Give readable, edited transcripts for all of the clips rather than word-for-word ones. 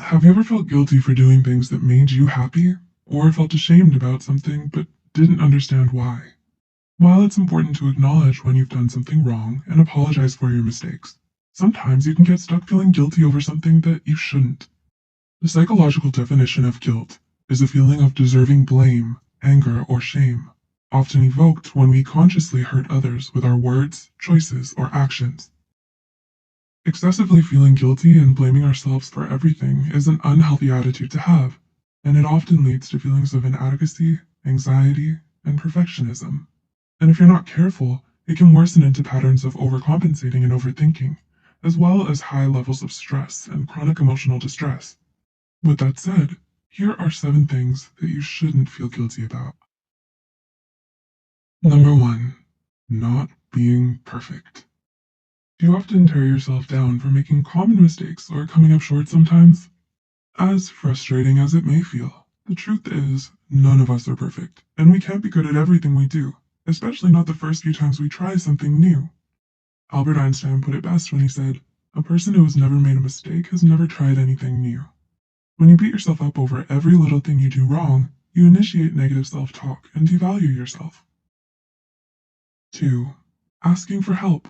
Have you ever felt guilty for doing things that made you happy, or felt ashamed about something but didn't understand why? While it's important to acknowledge when you've done something wrong and apologize for your mistakes, sometimes you can get stuck feeling guilty over something that you shouldn't. The psychological definition of guilt is a feeling of deserving blame, anger, or shame, often evoked when we consciously hurt others with our words, choices, or actions. Excessively feeling guilty and blaming ourselves for everything is an unhealthy attitude to have, and it often leads to feelings of inadequacy, anxiety, and perfectionism. And if you're not careful, it can worsen into patterns of overcompensating and overthinking, as well as high levels of stress and chronic emotional distress. With that said, here are 7 things that you shouldn't feel guilty about. Number 1. Not being perfect. Do you often tear yourself down for making common mistakes or coming up short sometimes? As frustrating as it may feel, the truth is, none of us are perfect, and we can't be good at everything we do, especially not the first few times we try something new. Albert Einstein put it best when he said, "A person who has never made a mistake has never tried anything new." When you beat yourself up over every little thing you do wrong, you initiate negative self-talk and devalue yourself. 2. Asking for help.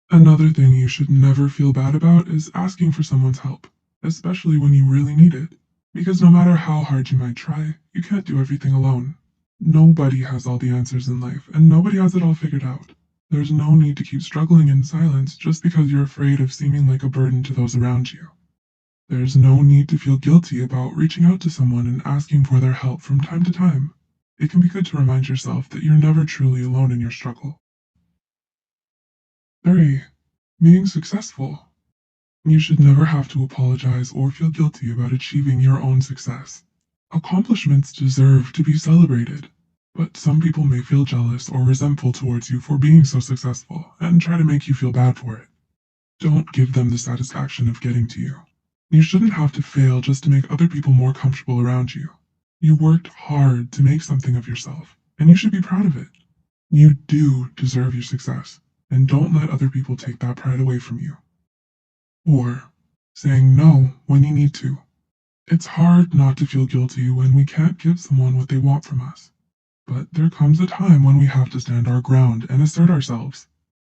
Another thing you should never feel bad about is asking for someone's help, especially when you really need it, because no matter how hard you might try, you can't do everything alone. Nobody has all the answers in life, and nobody has it all figured out. There's no need to keep struggling in silence just because you're afraid of seeming like a burden to those around you. There's no need to feel guilty about reaching out to someone and asking for their help from time to time. It can be good to remind yourself that you're never truly alone in your struggle. 3. Being successful. You should never have to apologize or feel guilty about achieving your own success. Accomplishments deserve to be celebrated, but some people may feel jealous or resentful towards you for being so successful and try to make you feel bad for it. Don't give them the satisfaction of getting to you. You shouldn't have to fail just to make other people more comfortable around you. You worked hard to make something of yourself, and you should be proud of it. You do deserve your success, and don't let other people take that pride away from you. 4. Saying no when you need to. It's hard not to feel guilty when we can't give someone what they want from us. But there comes a time when we have to stand our ground and assert ourselves.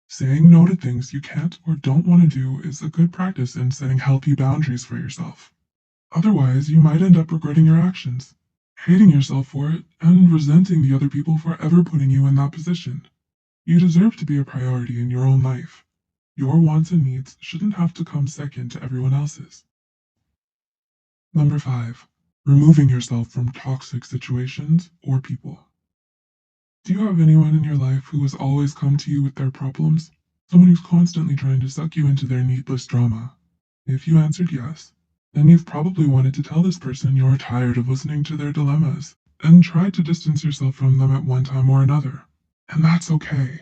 Saying no to things you can't or don't want to do is a good practice in setting healthy boundaries for yourself. Otherwise, you might end up regretting your actions, hating yourself for it, and resenting the other people for ever putting you in that position. You deserve to be a priority in your own life. Your wants and needs shouldn't have to come second to everyone else's. Number 5. Removing yourself from toxic situations or people. Do you have anyone in your life who has always come to you with their problems? Someone who's constantly trying to suck you into their needless drama? If you answered yes, then you've probably wanted to tell this person you're tired of listening to their dilemmas and tried to distance yourself from them at one time or another. And that's okay.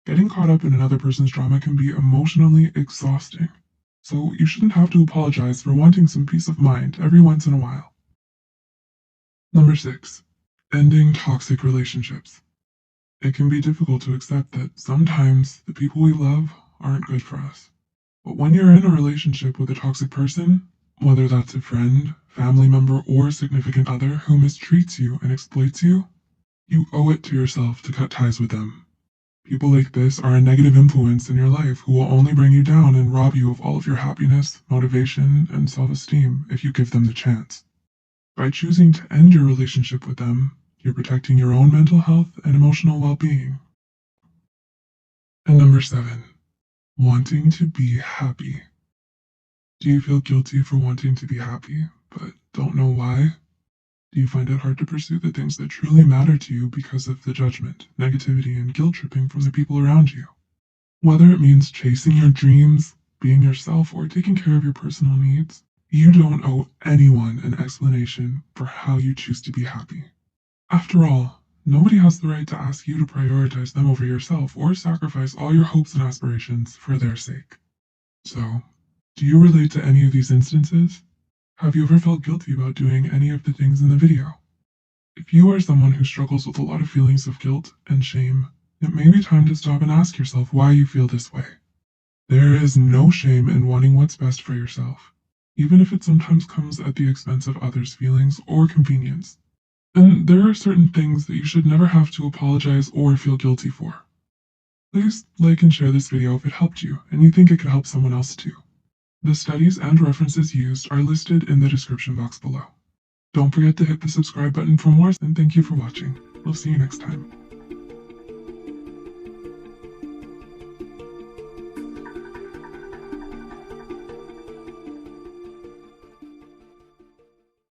Getting caught up in another person's drama can be emotionally exhausting, so you shouldn't have to apologize for wanting some peace of mind every once in a while. Number 6. Ending toxic relationships. It can be difficult to accept that sometimes the people we love aren't good for us. But when you're in a relationship with a toxic person, whether that's a friend, family member, or significant other who mistreats you and exploits you, you owe it to yourself to cut ties with them. People like this are a negative influence in your life who will only bring you down and rob you of all of your happiness, motivation, and self-esteem if you give them the chance. By choosing to end your relationship with them, you're protecting your own mental health and emotional well-being. And number 7. Wanting to be happy. Do you feel guilty for wanting to be happy, but don't know why? Do you find it hard to pursue the things that truly matter to you because of the judgment, negativity, and guilt-tripping from the people around you? Whether it means chasing your dreams, being yourself, or taking care of your personal needs, you don't owe anyone an explanation for how you choose to be happy. After all, nobody has the right to ask you to prioritize them over yourself or sacrifice all your hopes and aspirations for their sake. So, do you relate to any of these instances? Have you ever felt guilty about doing any of the things in the video? If you are someone who struggles with a lot of feelings of guilt and shame, it may be time to stop and ask yourself why you feel this way. There is no shame in wanting what's best for yourself. even if it sometimes comes at the expense of others' feelings or convenience. And there are certain things that you should never have to apologize or feel guilty for. Please like and share this video if it helped you and you think it could help someone else too. The studies and references used are listed in the description box below. Don't forget to hit the subscribe button for more, and thank you for watching. We'll see you next time.